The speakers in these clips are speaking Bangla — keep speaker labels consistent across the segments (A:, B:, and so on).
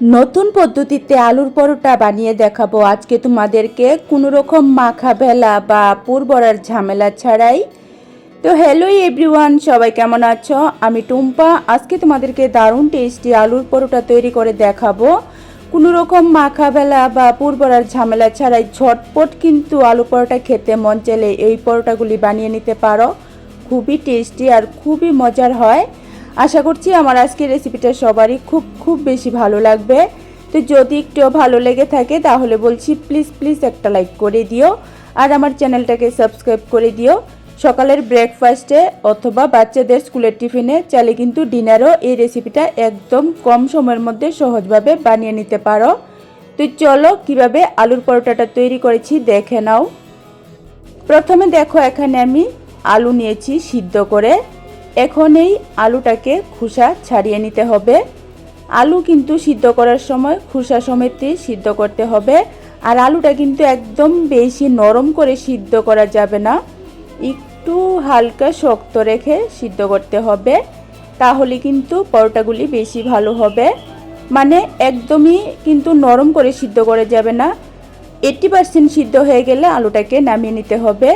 A: নতুন পদ্ধতিতে আলুর পরোটা বানিয়ে দেখাবো আজকে তোমাদেরকে, কোনো রকম মাখা ভেলা বা পুর ভরার ঝামেলা ছাড়াই। তো হ্যালো এভরিওয়ান, সবাই কেমন আছো? আমি টুম্পা। আজকে তোমাদেরকে দারুণ টেস্টি আলুর পরোটা তৈরি করে দেখাবো। কোনো রকম মাখা ভেলা বা পুর ভরার ঝামেলা ছাড়াই ঝটপট কিন্তু আলু পরোটা খেতে মন চাইলে এই পরোটাগুলি বানিয়ে নিতে পারো। খুবই টেস্টি আর খুবই মজার হয়। আশা করছি আমার আজকের রেসিপিটা সবারই খুব বেশি ভালো লাগবে। তো যদি একটু ভালো লেগে থাকে তাহলে বলছি প্লিজ একটা লাইক করে দিও আর আমার চ্যানেলটাকে সাবস্ক্রাইব করে দিও। সকালের ব্রেকফাস্টে অথবা বাচ্চাদের স্কুলের টিফিনে চাইলে কিন্তু ডিনারও এই রেসিপিটা একদম কম সময়ের মধ্যে সহজভাবে বানিয়ে নিতে পারো। তো চলো কিভাবে আলুর পরোটাটা তৈরি করেছি দেখে নাও। প্রথমে দেখো এখানে আমি আলু নিয়েছি সিদ্ধ করে। এখন এই আলুটাকে খোসা ছাড়িয়ে নিতে হবে। আলু কিন্তু সিদ্ধ করার সময় খোসা সমেতই সিদ্ধ করতে হবে। আর আলুটা কিন্তু একদম বেশি নরম করে সিদ্ধ করা যাবে না, একটু হালকা শক্ত রেখে সিদ্ধ করতে হবে, তাহলে কিন্তু পরোটাগুলি বেশি ভালো হবে। মানে একদমই কিন্তু নরম করে সিদ্ধ করা যাবে না, 80% সিদ্ধ হয়ে গেলে আলুটাকে নামিয়ে নিতে হবে।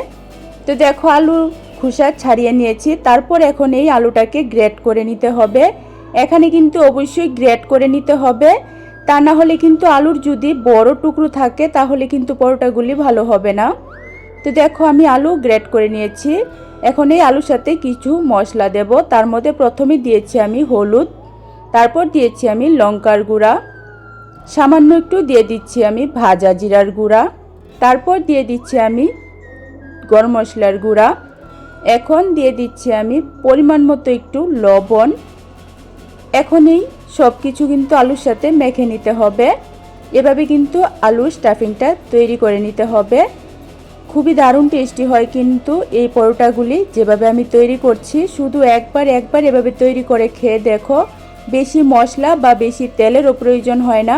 A: তো দেখো আলু খোসা ছাড়িয়ে নিয়েছি। তারপর এখন এই আলুটাকে গ্রেট করে নিতে হবে। এখানে কিন্তু অবশ্যই গ্রেট করে নিতে হবে, তা না হলে কিন্তু আলুর যদি বড় টুকরো থাকে তাহলে কিন্তু পরোটাগুলি ভালো হবে না। তো দেখো আমি আলু গ্রেট করে নিয়েছি। এখন এই আলুর সাথে কিছু মশলা দেব। তার মধ্যে প্রথমে দিয়েছি আমি হলুদ, তারপর দিয়েছি আমি লঙ্কার গুঁড়া, সামান্য একটু দিয়ে দিচ্ছি আমি ভাজা জিরার গুঁড়া, তারপর দিয়ে দিচ্ছি আমি গরম মশলার গুঁড়া। এখন দিয়ে দিচ্ছি আমি পরিমাণ মতো একটু লবণ। এখন এই সব কিছু কিন্তু আলুর সাথে মেখে নিতে হবে। এভাবে কিন্তু আলুর স্টাফিংটা তৈরি করে নিতে হবে। খুবই দারুণ টেস্টি হয় কিন্তু এই পরোটাগুলি যেভাবে আমি তৈরি করছি। শুধু একবার এভাবে তৈরি করে খেয়ে দেখো, বেশি মশলা বা বেশি তেলেরও প্রয়োজন হয় না।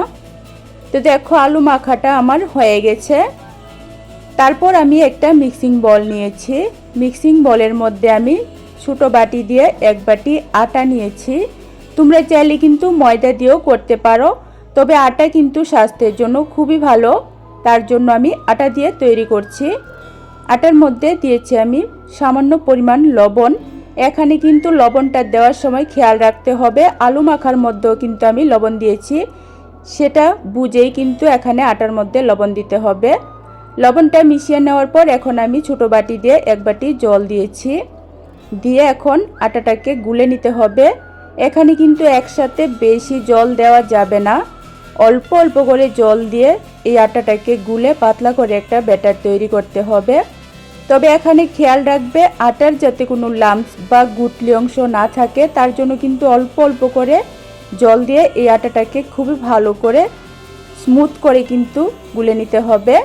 A: তো দেখো আলু মাখাটা আমার হয়ে গেছে। তারপর আমি একটা মিক্সিং বল নিয়েছি। মিক্সিং বলের মধ্যে আমি ছোটো বাটি দিয়ে এক বাটি আটা নিয়েছি। তোমরা চাইলে কিন্তু ময়দা দিয়েও করতে পারো, তবে আটা কিন্তু স্বাস্থ্যের জন্য খুবই ভালো, তার জন্য আমি আটা দিয়ে তৈরি করছি। আটার মধ্যে দিয়েছি আমি সামান্য পরিমাণ লবণ। এখানে কিন্তু লবণটা দেওয়ার সময় খেয়াল রাখতে হবে, আলু মাখার মধ্যেও কিন্তু আমি লবণ দিয়েছি, সেটা বুঝেই কিন্তু এখানে আটার মধ্যে লবণ দিতে হবে। লবণটা মিশিয়ে নেওয়ার পর এখন আমি ছোটো বাটি দিয়ে এক বাটি জল দিয়েছি, দিয়ে এখন আটাটাকে গুলে নিতে হবে। এখানে কিন্তু একসাথে বেশি জল দেওয়া যাবে না, অল্প অল্প করে জল দিয়ে এই আটাটাকে গুলে পাতলা করে একটা ব্যাটার তৈরি করতে হবে। তবে এখানে খেয়াল রাখবে আটার যাতে কোনো লাম্পস বা গুটলি অংশ না থাকে, তার জন্য কিন্তু অল্প অল্প করে জল দিয়ে এই আটাটাকে খুবই ভালো করে স্মুথ করে কিন্তু গুলে নিতে হবে।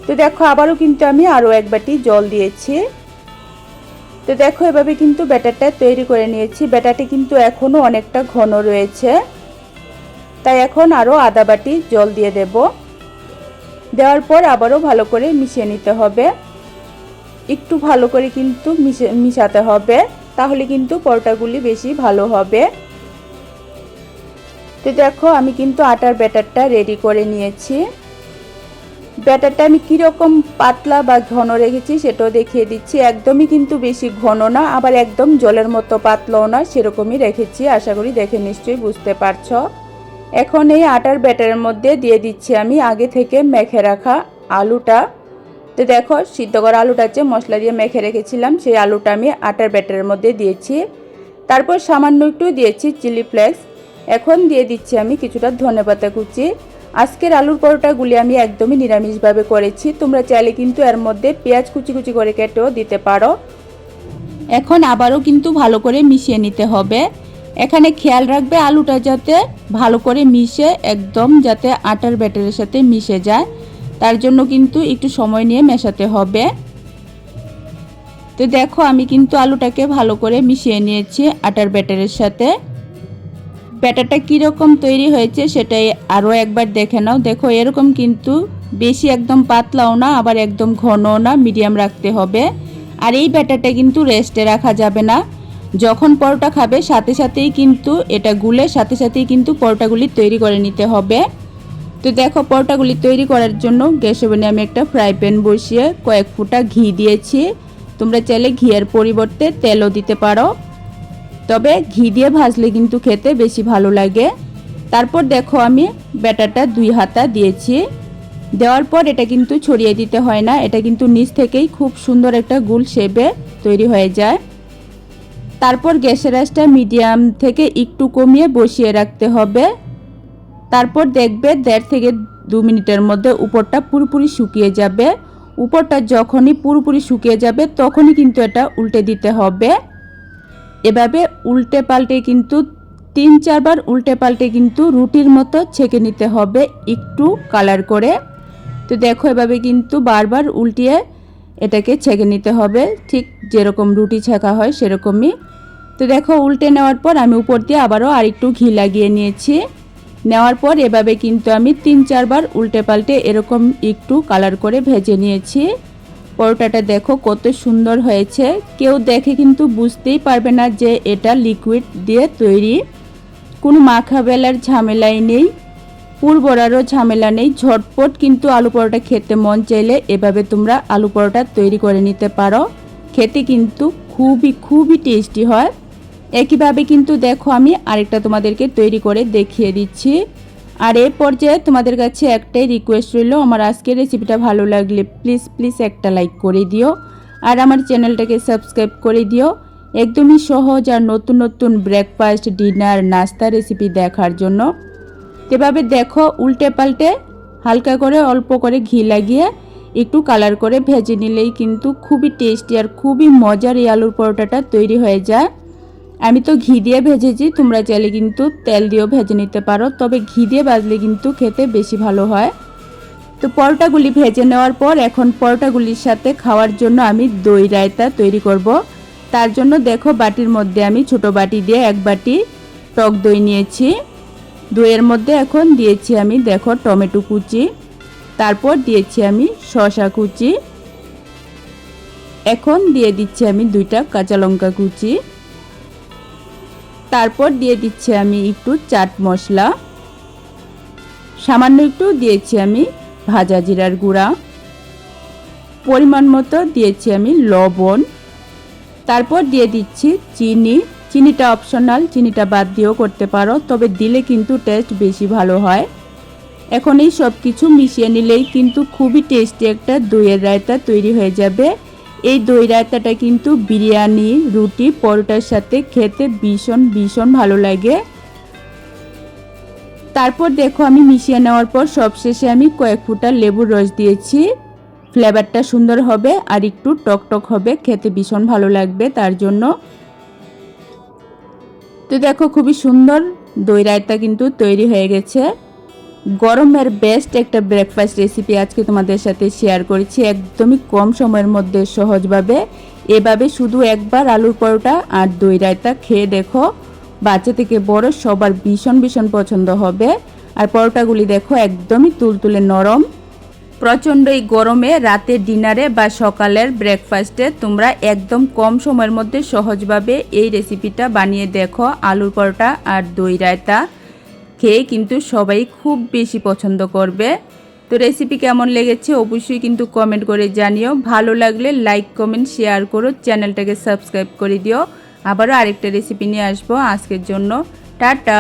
A: তো দেখো আবারও কিন্তু আমি আরও এক বাটি জল দিয়েছি। তো দেখো এভাবে কিন্তু ব্যাটারটা তৈরি করে নিয়েছি। ব্যাটারটি কিন্তু এখনও অনেকটা ঘন রয়েছে, তাই এখন আরও আধা বাটি জল দিয়ে দেব। দেওয়ার পর আবারও ভালো করে মিশিয়ে নিতে হবে। একটু ভালো করে কিন্তু মিশাতে হবে, তাহলে কিন্তু পরোটাগুলি বেশি ভালো হবে। তো দেখো আমি কিন্তু আটার ব্যাটারটা রেডি করে নিয়েছি। ব্যাটারটা আমি কীরকম পাতলা বা ঘন রেখেছি সেটাও দেখিয়ে দিচ্ছি। একদমই কিন্তু বেশি ঘন না, আবার একদম জলের মতো পাতলাও না, সেরকমই রেখেছি। আশা করি দেখে নিশ্চয়ই বুঝতে পারছো। এখন এই আটার ব্যাটারের মধ্যে দিয়ে দিচ্ছি আমি আগে থেকে মেখে রাখা আলুটা। তো দেখো সিদ্ধ করা আলুটা যে মশলা দিয়ে মেখে রেখেছিলাম সেই আলুটা আমি আটার ব্যাটারের মধ্যে দিয়েছি। তারপর সামান্য একটু দিয়েছি চিলি ফ্লেক্স। এখন দিয়ে দিচ্ছি আমি কিছুটা ধনেপাতা কুচি। আজকের আলুর পরোটাগুলি আমি একদমই নিরামিষভাবে করেছি, তোমরা চাইলে কিন্তু এর মধ্যে পেঁয়াজ কুচি কুচি করে কেটেও দিতে পারো। এখন আবারও কিন্তু ভালো করে মিশিয়ে নিতে হবে। এখানে খেয়াল রাখবে আলুটা যাতে ভালো করে মিশে একদম যাতে আটার ব্যাটারের সাথে মিশে যায়, তার জন্য কিন্তু একটু সময় নিয়ে মেশাতে হবে। তো দেখো আমি কিন্তু আলুটাকে ভালো করে মিশিয়ে নিয়েছি আটার ব্যাটারের সাথে। ব্যাটারটা কীরকম তৈরি হয়েছে সেটাই আরও একবার দেখে নাও। দেখো এরকম কিন্তু বেশি একদম পাতলাও না, আবার একদম ঘনও না, মিডিয়াম রাখতে হবে। আর এই ব্যাটারটা কিন্তু রেস্টে রাখা যাবে না, যখন পরোটা খাবে সাথে সাথেই কিন্তু এটা গুলে সাথে সাথেই কিন্তু পরোটাগুলি তৈরি করে নিতে হবে। তো দেখো পরোটাগুলি তৈরি করার জন্য গ্যাস ওভেনে আমি একটা ফ্রাই প্যান বসিয়ে কয়েক ফোঁটা ঘি দিয়েছি। তোমরা চাইলে ঘিয়ের পরিবর্তে তেলও দিতে পারো, তবে ঘি দিয়ে ভাজলে কিন্তু খেতে বেশি ভালো লাগে। তারপর দেখো আমি ব্যাটারটা 2 হাতা দিয়েছি। দেওয়ার পর এটা কিন্তু ছড়িয়ে দিতে হয় না, এটা কিন্তু নিচ থেকেই খুব সুন্দর একটা গোল শেপে তৈরি হয়ে যায়। তারপর গ্যাসের আঁচটা মিডিয়াম থেকে একটু কমিয়ে বসিয়ে রাখতে হবে। তারপর দেখবে 1.5 থেকে 2 মিনিটের মধ্যে উপরটা পুরোপুরি শুকিয়ে যাবে। উপরটা যখনই পুরোপুরি শুকিয়ে যাবে তখনই কিন্তু এটা উল্টে দিতে হবে। এভাবে উল্টে পাল্টে কিন্তু 3-4 বার উল্টে পাল্টে কিন্তু রুটির মতো ছেঁকে নিতে হবে একটু কালার করে। তো দেখো এভাবে কিন্তু বারবার উল্টিয়ে এটাকে ছেঁকে নিতে হবে, ঠিক যেরকম রুটি ছেঁকা হয় সেরকমই। তো দেখো উল্টে নেওয়ার পর আমি উপর দিয়ে আবারও আরেকটু ঘি লাগিয়ে নিয়েছি। নেওয়ার পর এভাবে কিন্তু আমি 3-4 বার উল্টে পাল্টে এরকম একটু কালার করে ভেজে নিয়েছি। পরোটাটা দেখো কত সুন্দর হয়েছে, কেউ দেখে কিন্তু বুঝতেই পারবে না যে এটা লিকুইড দিয়ে তৈরি। কোনো মাখা বেলার ঝামেলাই নেই, পুর ভরারও ঝামেলা নেই। ঝটপট কিন্তু আলু পরোটা খেতে মন চাইলে এভাবে তোমরা আলু পরোটা তৈরি করে নিতে পারো। খেতে কিন্তু খুবই টেস্টি হয়। একইভাবে কিন্তু দেখো আমি আরেকটা তোমাদেরকে তৈরি করে দেখিয়ে দিচ্ছি। আর এই পর্যায়ে তোমাদের কাছে একটাই রিকোয়েস্ট রইল, আমার আজকের রেসিপিটা ভালো লাগলে প্লিজ একটা লাইক করে দিও আর আমার চ্যানেলটাকে সাবস্ক্রাইব করে দিও একদমই সহজ আর নতুন ব্রেকফাস্ট, ডিনার, নাস্তা রেসিপি দেখার জন্য। এভাবে দেখো উল্টে পাল্টে হালকা করে অল্প করে ঘি লাগিয়ে একটু কালার করে ভেজে নিলেই কিন্তু খুবই টেস্টি আর খুবই মজার এই আলুর পরোটাটা তৈরি হয়ে যায়। আমি তো ঘি দিয়ে ভেজেছি, তোমরা চাইলে কিন্তু তেল দিয়েও ভেজে নিতে পারো, তবে ঘি দিয়ে ভাজলে কিন্তু খেতে বেশি ভালো হয়। তো পরোটাগুলি ভেজে নেওয়ার পর এখন পরোটাগুলির সাথে খাওয়ার জন্য আমি দই রায়তা তৈরি করব। তার জন্য দেখো বাটির মধ্যে আমি ছোট বাটি দিয়ে 1 বাটি টক দই নিয়েছি। দইয়ের মধ্যে এখন দিয়েছি আমি দেখো টমেটো কুচি, তারপর দিয়েছি আমি শসা কুচি, এখন দিয়ে দিচ্ছি আমি 2টা কাঁচা লঙ্কা কুচি, তারপর দিয়ে দিচ্ছি আমি একটু চাট মশলা, সামান্য একটু দিয়েছি আমি ভাজা জিরার গুঁড়া, পরিমাণ মতো দিয়েছি আমি লবণ, তারপর দিয়ে দিচ্ছি চিনি। চিনিটা অপশনাল, চিনিটা বাদ দিয়েও করতে পারো, তবে দিলে কিন্তু টেস্ট বেশি ভালো হয়। এখন এই সব কিছু মিশিয়ে নিলেই কিন্তু খুবই টেস্টি একটা দইয়ের রায়তা তৈরি হয়ে যাবে। এই দই রায়তাটা কিন্তু বিরিয়ানি, রুটি, পরোটার সাথে খেতে ভীষণ ভালো লাগে। তারপর দেখো আমি মিশিয়ে নেওয়ার পর সবশেষে আমি কয়েক ফোঁটা লেবুর রস দিয়েছি। ফ্লেভারটা সুন্দর হবে আর একটু টক হবে, খেতে ভীষণ ভালো লাগবে তার জন্য। তো দেখো খুবই সুন্দর দই রায়তা কিন্তু তৈরি হয়ে গেছে। গরমের বেস্ট একটা ব্রেকফাস্ট রেসিপি আজকে তোমাদের সাথে শেয়ার করেছি একদমই কম সময়ের মধ্যে সহজভাবে। এভাবে শুধু একবার আলুর পরোটা আর দই রায়তা খেয়ে দেখো, বাচ্চা থেকে বড় সবার ভীষণ পছন্দ হবে। আর পরোটাগুলি দেখো একদমই তুলতুলে নরম। প্রচণ্ড এই গরমে রাতের ডিনারে বা সকালের ব্রেকফাস্টে তোমরা একদম কম সময়ের মধ্যে সহজভাবে এই রেসিপিটা বানিয়ে দেখো। আলুর পরোটা আর দই রায়তা খেয়ে কিন্তু সবাই খুব বেশি পছন্দ করবে। তো রেসিপি কেমন লেগেছে অবশ্যই কিন্তু কমেন্ট করে জানিও। ভালো লাগলে লাইক, কমেন্ট, শেয়ার করো, চ্যানেলটাকে সাবস্ক্রাইব করে দিও। আবারও আরেকটা রেসিপি নিয়ে আসবো। আজকের জন্য টাটা।